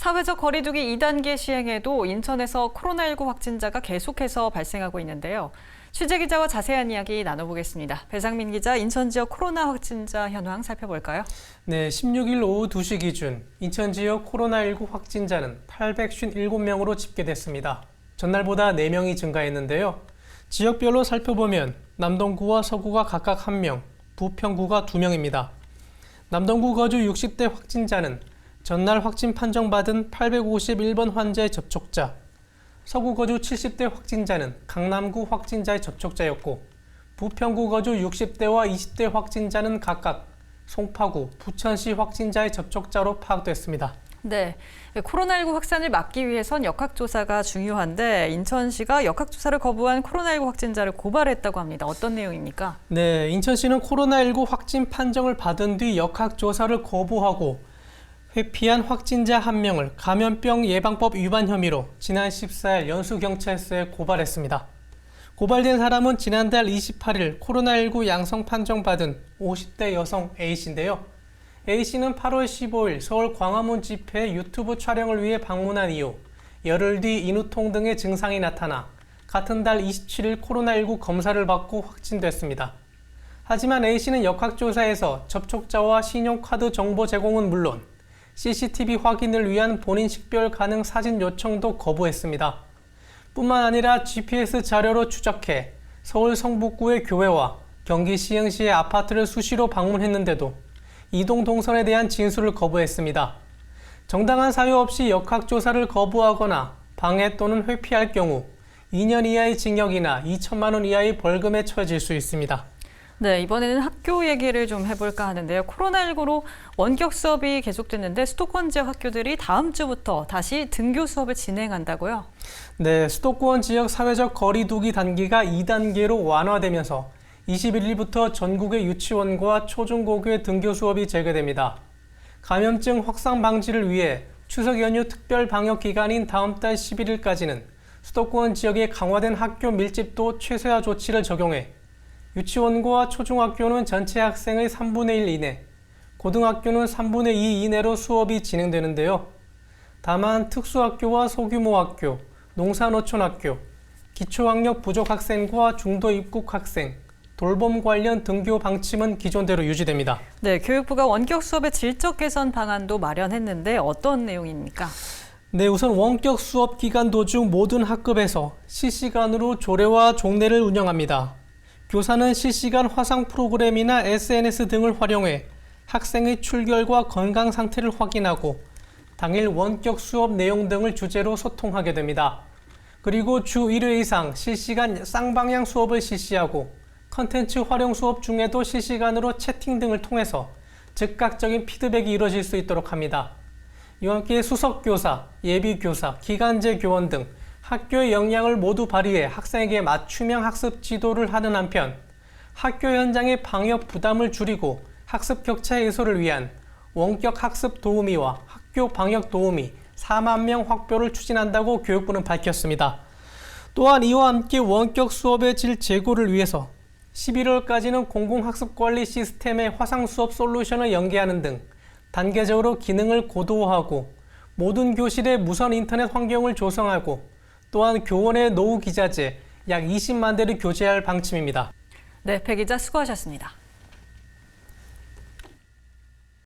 사회적 거리두기 2단계 시행에도 인천에서 코로나19 확진자가 계속해서 발생하고 있는데요. 취재 기자와 자세한 이야기 나눠보겠습니다. 배상민 기자, 인천 지역 코로나 확진자 현황 살펴볼까요? 네, 16일 오후 2시 기준 인천 지역 코로나19 확진자는 857명으로 집계됐습니다. 전날보다 4명이 증가했는데요. 지역별로 살펴보면 남동구와 서구가 각각 1명, 부평구가 2명입니다. 남동구 거주 60대 확진자는 전날 확진 판정받은 851번 환자의 접촉자, 서구 거주 70대 확진자는 강남구 확진자의 접촉자였고, 부평구 거주 60대와 20대 확진자는 각각 송파구, 부천시 확진자의 접촉자로 파악됐습니다. 네, 코로나19 확산을 막기 위해선 역학조사가 중요한데 인천시가 역학조사를 거부한 코로나19 확진자를 고발했다고 합니다. 어떤 내용입니까? 네, 인천시는 코로나19 확진 판정을 받은 뒤 역학조사를 거부하고 회피한 확진자 1명을 감염병 예방법 위반 혐의로 지난 14일 연수경찰서에 고발했습니다. 고발된 사람은 지난달 28일 코로나19 양성 판정받은 50대 여성 A씨인데요. A씨는 8월 15일 서울 광화문 집회 유튜브 촬영을 위해 방문한 이후 열흘 뒤 인후통 등의 증상이 나타나 같은 달 27일 코로나19 검사를 받고 확진됐습니다. 하지만 A씨는 역학조사에서 접촉자와 신용카드 정보 제공은 물론 CCTV 확인을 위한 본인 식별 가능 사진 요청도 거부했습니다. 뿐만 아니라 GPS 자료로 추적해 서울 성북구의 교회와 경기 시흥시의 아파트를 수시로 방문했는데도 이동 동선에 대한 진술을 거부했습니다. 정당한 사유 없이 역학조사를 거부하거나 방해 또는 회피할 경우 2년 이하의 징역이나 2천만 원 이하의 벌금에 처해질 수 있습니다. 네, 이번에는 학교 얘기를 좀 해볼까 하는데요. 코로나19로 원격 수업이 계속됐는데 수도권 지역 학교들이 다음 주부터 다시 등교 수업을 진행한다고요? 네, 수도권 지역 사회적 거리두기 단계가 2단계로 완화되면서 21일부터 전국의 유치원과 초중고교의 등교 수업이 재개됩니다. 감염증 확산 방지를 위해 추석 연휴 특별 방역 기간인 다음 달 11일까지는 수도권 지역의 강화된 학교 밀집도 최소화 조치를 적용해 유치원과 초중학교는 전체 학생의 3분의 1 이내, 고등학교는 3분의 2 이내로 수업이 진행되는데요. 다만 특수학교와 소규모 학교, 농사노촌학교, 기초학력 부족 학생과 중도 입국 학생, 돌봄 관련 등교 방침은 기존대로 유지됩니다. 네, 교육부가 원격 수업의 질적 개선 방안도 마련했는데 어떤 내용입니까? 네, 우선 원격 수업 기간 도중 모든 학급에서 실시간으로 조례와 종례를 운영합니다. 교사는 실시간 화상 프로그램이나 SNS 등을 활용해 학생의 출결과 건강 상태를 확인하고 당일 원격 수업 내용 등을 주제로 소통하게 됩니다. 그리고 주 1회 이상 실시간 쌍방향 수업을 실시하고 컨텐츠 활용 수업 중에도 실시간으로 채팅 등을 통해서 즉각적인 피드백이 이루어질 수 있도록 합니다. 이와 함께 수석교사, 예비교사, 기간제 교원 등 학교의 역량을 모두 발휘해 학생에게 맞춤형 학습 지도를 하는 한편 학교 현장의 방역 부담을 줄이고 학습 격차 해소를 위한 원격 학습 도우미와 학교 방역 도우미 4만 명 확보를 추진한다고 교육부는 밝혔습니다. 또한 이와 함께 원격 수업의 질 제고를 위해서 11월까지는 공공학습관리 시스템의 화상수업 솔루션을 연계하는 등 단계적으로 기능을 고도화하고 모든 교실에 무선 인터넷 환경을 조성하고 또한 교원의 노후 기자재 약 20만 대를 교체할 방침입니다. 네, 배 기자 수고하셨습니다.